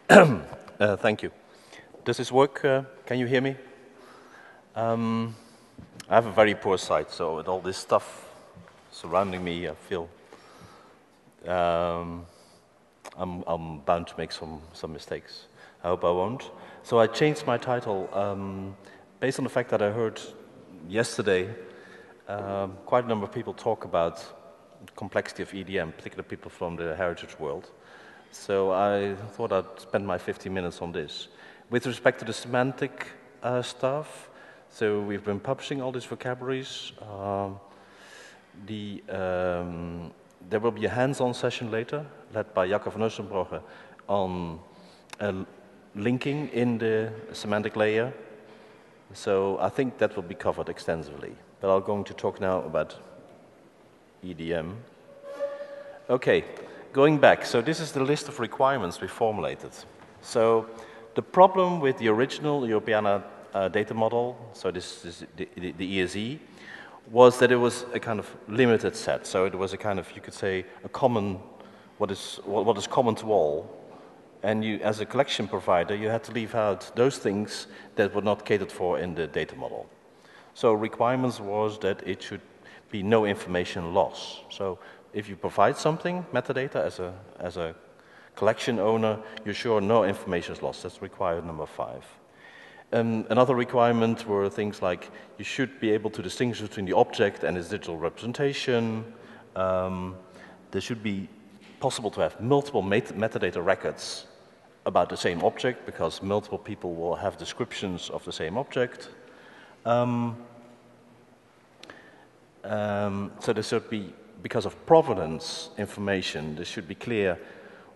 Thank you. Does this work? Can you hear me? I have a very poor sight, so with all this stuff surrounding me, I feel I'm bound to make some mistakes. I hope I won't. So I changed my title based on the fact that I heard yesterday quite a number of people talk about the complexity of EDM, particularly people from the heritage world. So I thought I'd spend my 50 minutes on this. With respect to the semantic stuff, so we've been publishing all these vocabularies. There will be a hands-on session later, led by Jacob van Ussenbrugge, on linking in the semantic layer. So I think that will be covered extensively. But I'm going to talk now about EDM. Okay, going back. So this is the list of requirements we formulated. So the problem with the original Europeana data model, so this is the ESE, was that it was a kind of limited set. So it was a kind of, you could say, a common, what is common to all. And you, as a collection provider, you had to leave out those things that were not catered for in the data model. So requirements was that it should be no information loss. So if you provide something, metadata, as a collection owner, you're sure no information is lost. That's required number 5. Another requirement were things like you should be able to distinguish between the object and its digital representation. There should be possible to have multiple metadata records about the same object because multiple people will have descriptions of the same object. So there should be, because of provenance information, there should be clear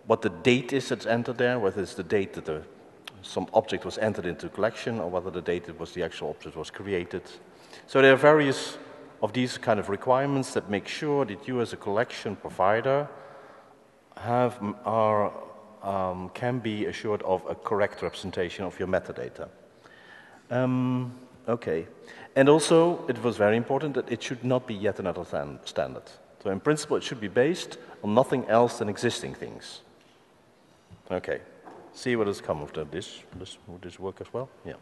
what the date is that's entered there, whether it's the date that some object was entered into a collection or whether the date that was the actual object was created. So there are various of these kind of requirements that make sure that you as a collection provider can be assured of a correct representation of your metadata. Okay. And also, it was very important that it should not be yet another standard. So in principle, it should be based on nothing else than existing things. Okay. See what has come of this. Would this work as well? Yeah.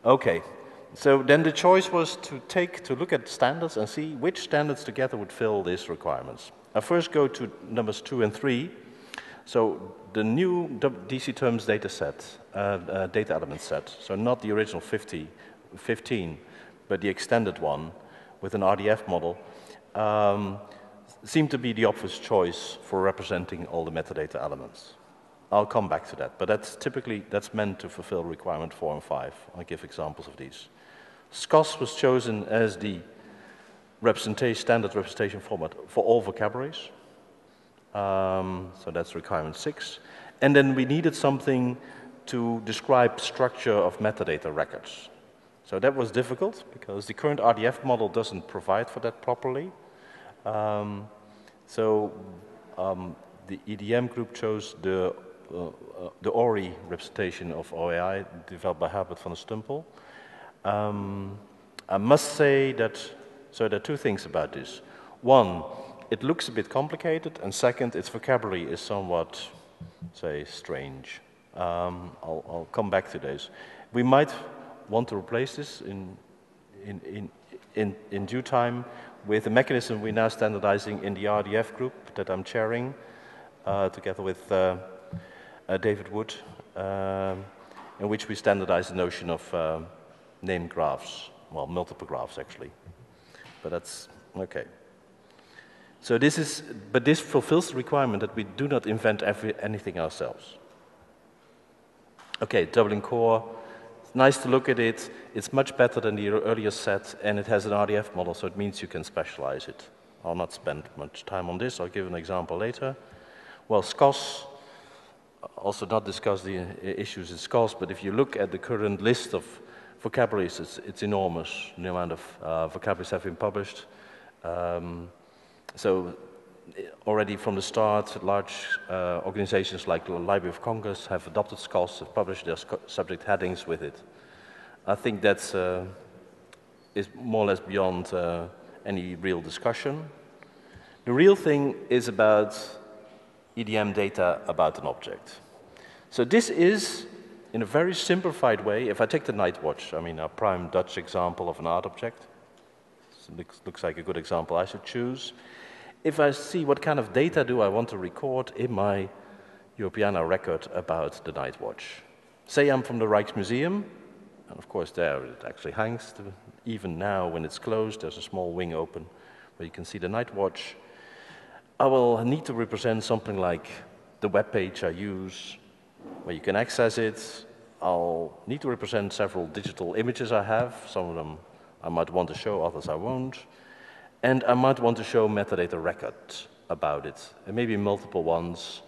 Okay. So then the choice was to look at standards and see which standards together would fill these requirements. I first go to numbers 2 and 3. So the new DC terms data set, data element set, so not the original 15, but the extended one with an RDF model, seemed to be the obvious choice for representing all the metadata elements. I'll come back to that, but that's meant to fulfill requirement 4 and 5. I'll give examples of these. SKOS was chosen as the standard representation format for all vocabularies. So that's requirement 6. And then we needed something to describe structure of metadata records. So that was difficult because the current RDF model doesn't provide for that properly. The EDM group chose the ORI representation of OAI developed by Herbert van der Stumpel. I must say that, so there are 2 things about this. One, it looks a bit complicated, and second, its vocabulary is somewhat, say, strange. I'll come back to this. We might want to replace this in due time with a mechanism we're now standardizing in the RDF group that I'm chairing, together with David Wood, in which we standardize the notion of named graphs, well, multiple graphs actually. But that's okay. So this fulfills the requirement that we do not invent anything ourselves. Okay, Dublin Core. It's nice to look at it. It's much better than the earlier set, and it has an RDF model, so it means you can specialize it. I'll not spend much time on this. I'll give an example later. Well, SKOS, also not discuss the issues in SKOS, but if you look at the current list of vocabularies, it's enormous, the amount of vocabularies have been published. So already from the start, large organizations like the Library of Congress have adopted SKOS, have published their subject headings with it. I think that's is more or less beyond any real discussion. The real thing is about EDM data about an object. So this is, in a very simplified way, if I take the night watch, I mean, a prime Dutch example of an art object. So looks like a good example I should choose. If I see what kind of data do I want to record in my Europeana record about the night watch. Say I'm from the Rijksmuseum, and of course there it actually hangs. Even now when it's closed, there's a small wing open where you can see the night watch. I will need to represent something like the web page I use, where you can access it. I'll need to represent several digital images I have. Some of them I might want to show, others I won't. And I might want to show metadata records about it, and maybe multiple ones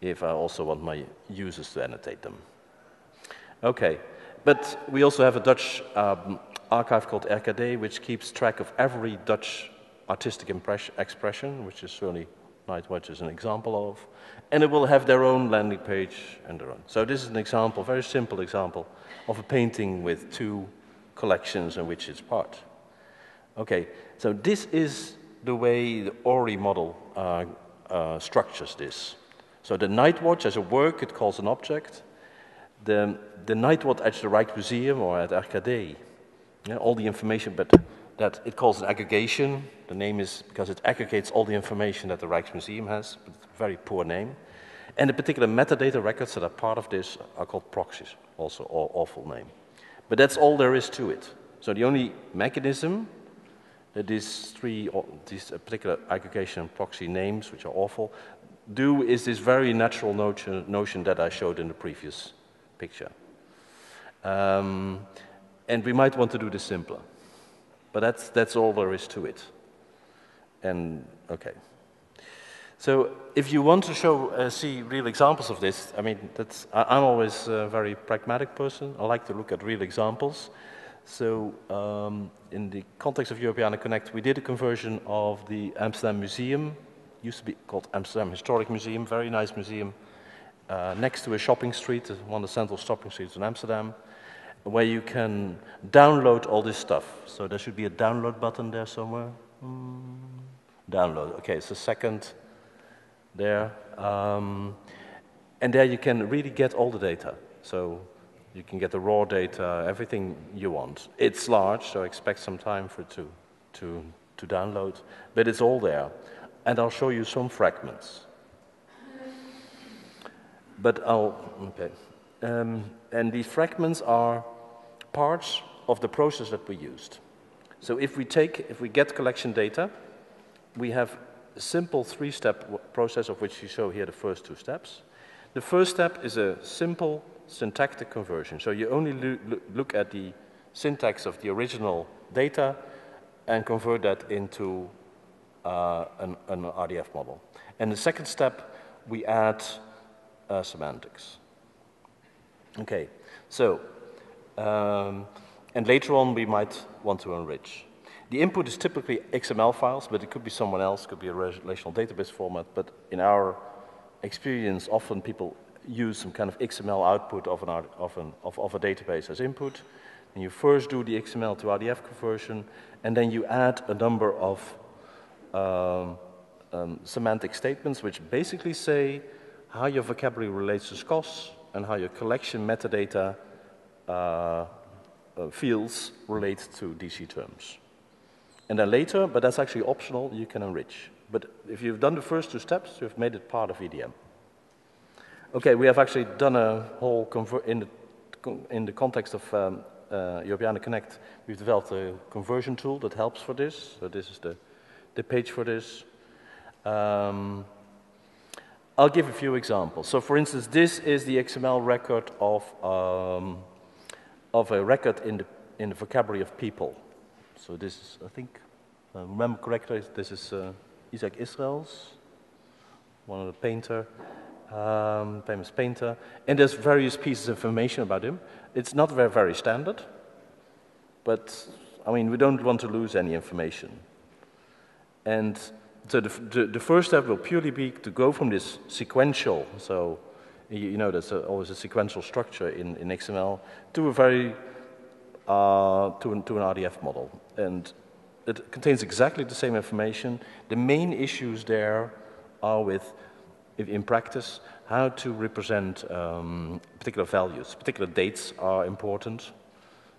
if I also want my users to annotate them. Okay, but we also have a Dutch archive called RKD, which keeps track of every Dutch artistic expression, which is certainly Night Watch is an example of, and it will have their own landing page and their own. So this is an example, very simple example, of a painting with two collections in which it's part. Okay, so this is the way the ORI model structures this. So the night watch as a work, it calls an object. The night watch at the Rijksmuseum or at RKD, all the information, but that it calls an aggregation. The name is because it aggregates all the information that the Rijksmuseum has, but it's a very poor name. And the particular metadata records that are part of this are called proxies, also an awful name. But that's all there is to it. So the only mechanism that these particular aggregation and proxy names, which are awful, do is this very natural notion that I showed in the previous picture. And we might want to do this simpler. But that's all there is to it. And, okay. So if you want to see real examples of this, I mean, I'm always a very pragmatic person. I like to look at real examples. So in the context of Europeana Connect, we did a conversion of the Amsterdam Museum. Used to be called Amsterdam Historic Museum, very nice museum, next to a shopping street, one of the central shopping streets in Amsterdam, where you can download all this stuff. So there should be a download button there somewhere. Download, okay, it's the second there. And there you can really get all the data. So you can get the raw data, everything you want. It's large, so expect some time for it to download, but it's all there. And I'll show you some fragments. But okay. And these fragments are parts of the process that we used. So if we get collection data, we have a simple three-step process of which you show here the first two steps. The first step is a simple syntactic conversion. So you only look at the syntax of the original data and convert that into an RDF model. And the second step, we add semantics. Okay, so, and later on we might want to enrich. The input is typically XML files, but it could be someone else, could be a relational database format, but in our experience, often people use some kind of XML output of a database as input. And you first do the XML to RDF conversion, and then you add a number of semantic statements which basically say how your vocabulary relates to SKOS and how your collection metadata fields relate to DC terms. And then later, but that's actually optional, you can enrich. But if you've done the first two steps, you've made it part of EDM. Okay, we have actually done a whole in the context of Europeana Connect, we've developed a conversion tool that helps for this. So this is the page for this. I'll give a few examples. So for instance, this is the XML record of a record in the vocabulary of people. So this is, I think, if I remember correctly, this is Isaac Israels, one of the famous painter. And there's various pieces of information about him. It's not very standard, but I mean, we don't want to lose any information. And so the first step will purely be to go from this sequential, so you know there's always a sequential structure in XML, to a very to an RDF model. And it contains exactly the same information. The main issues there are with, in practice, how to represent particular values. Particular dates are important.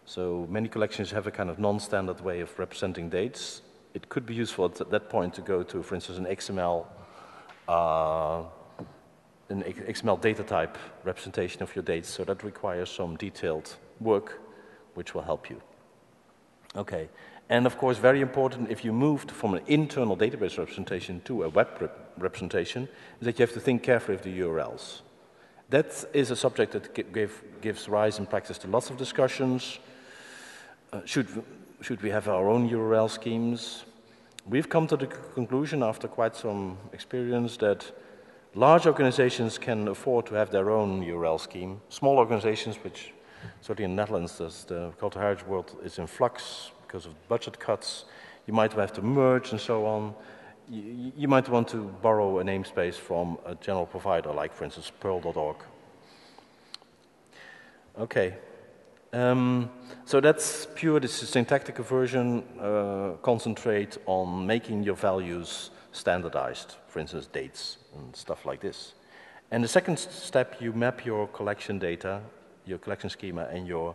So many collections have a kind of non-standard way of representing dates. It could be useful at that point to go to, for instance, an XML data type representation of your dates. So that requires some detailed work, which will help you. Okay, and of course, very important if you moved from an internal database representation to a web representation, is that you have to think carefully of the URLs. That is a subject that gives rise in practice to lots of discussions. Should we have our own URL schemes? We've come to the conclusion after quite some experience that large organizations can afford to have their own URL scheme. Small organizations, which certainly in the Netherlands, the cultural heritage world is in flux because of budget cuts. You might have to merge and so on. You might want to borrow a namespace from a general provider, like, for instance, Perl.org. Okay. So that's pure, this is syntactic version. Concentrate on making your values standardized, for instance, dates and stuff like this. And the second step, you map your collection data, your collection schema, and your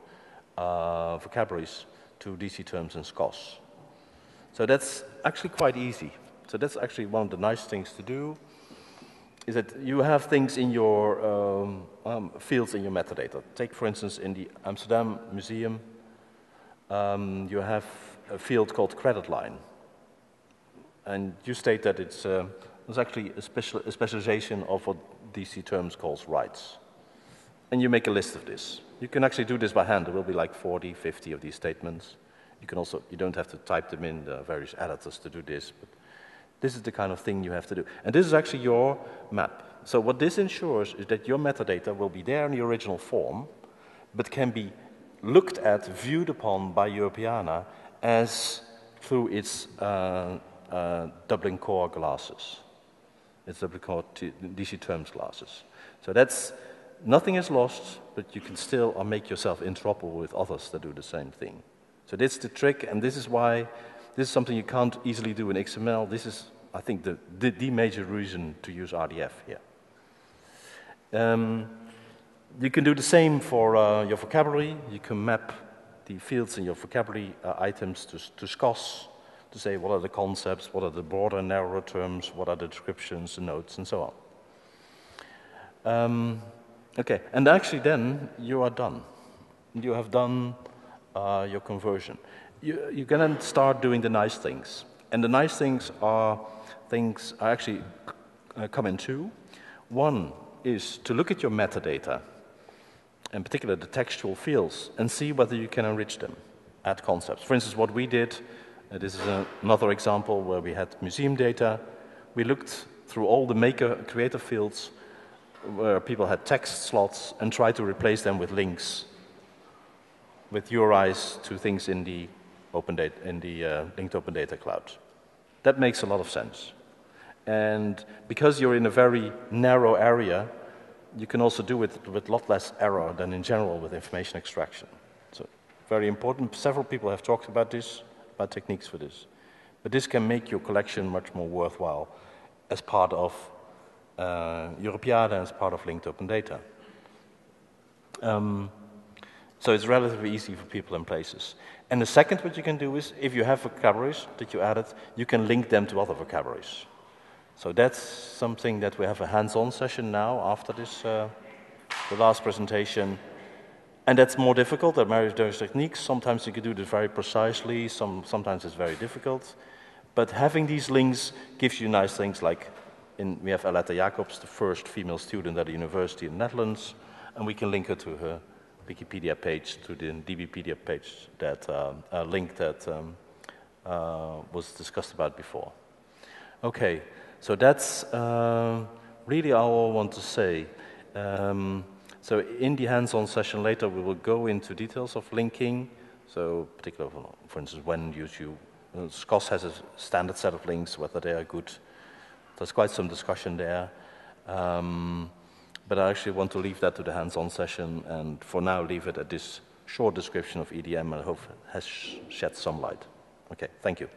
vocabularies to DC terms and SKOS. So that's actually quite easy. So that's actually one of the nice things to do, is that you have things in your fields in your metadata. Take, for instance, in the Amsterdam Museum, you have a field called credit line. And you state that it's actually a specialization of what DC terms calls rights. And you make a list of this. You can actually do this by hand. There will be like 40, 50 of these statements. You can also, you don't have to type them in, there are various editors to do this, but this is the kind of thing you have to do. And this is actually your map. So what this ensures is that your metadata will be there in the original form, but can be looked at, viewed upon by Europeana as through its Dublin Core glasses. It's Dublin Core DC terms glasses. So that's, nothing is lost, but you can still make yourself interoperable with others that do the same thing. So that's the trick, and this is why this is something you can't easily do in XML. This is, I think, the major reason to use RDF here. You can do the same for your vocabulary. You can map the fields in your vocabulary items to SKOS, to say what are the concepts, what are the broader and narrower terms, what are the descriptions, the notes, and so on. Okay, and actually then you are done. You have done your conversion. You can then start doing the nice things. And the nice things are actually come in two. One is to look at your metadata, in particular the textual fields, and see whether you can enrich them, add concepts. For instance, what we did, this is another example where we had museum data. We looked through all the creator fields where people had text slots and tried to replace them with links, with URIs to things in the linked open data cloud. That makes a lot of sense. And because you're in a very narrow area, you can also do it with a lot less error than in general with information extraction. So very important. Several people have talked about this, about techniques for this. But this can make your collection much more worthwhile as part of Europeana, as part of linked open data. So it's relatively easy for people and places. And the second what you can do is, if you have vocabularies that you added, you can link them to other vocabularies. So that's something that we have a hands-on session now after this, the last presentation. And that's more difficult. There are various techniques. Sometimes you can do this very precisely. Sometimes it's very difficult. But having these links gives you nice things like, we have Aletta Jacobs, the first female student at a university in the Netherlands, and we can link her to her Wikipedia page, to the DBpedia page, that link that was discussed about before. Okay, so that's really all I want to say. So in the hands-on session later, we will go into details of linking. So particularly, for instance, when SKOS has a standard set of links, whether they are good. There's quite some discussion there. But I actually want to leave that to the hands-on session, and for now leave it at this short description of EDM, and I hope it has shed some light. Okay, thank you.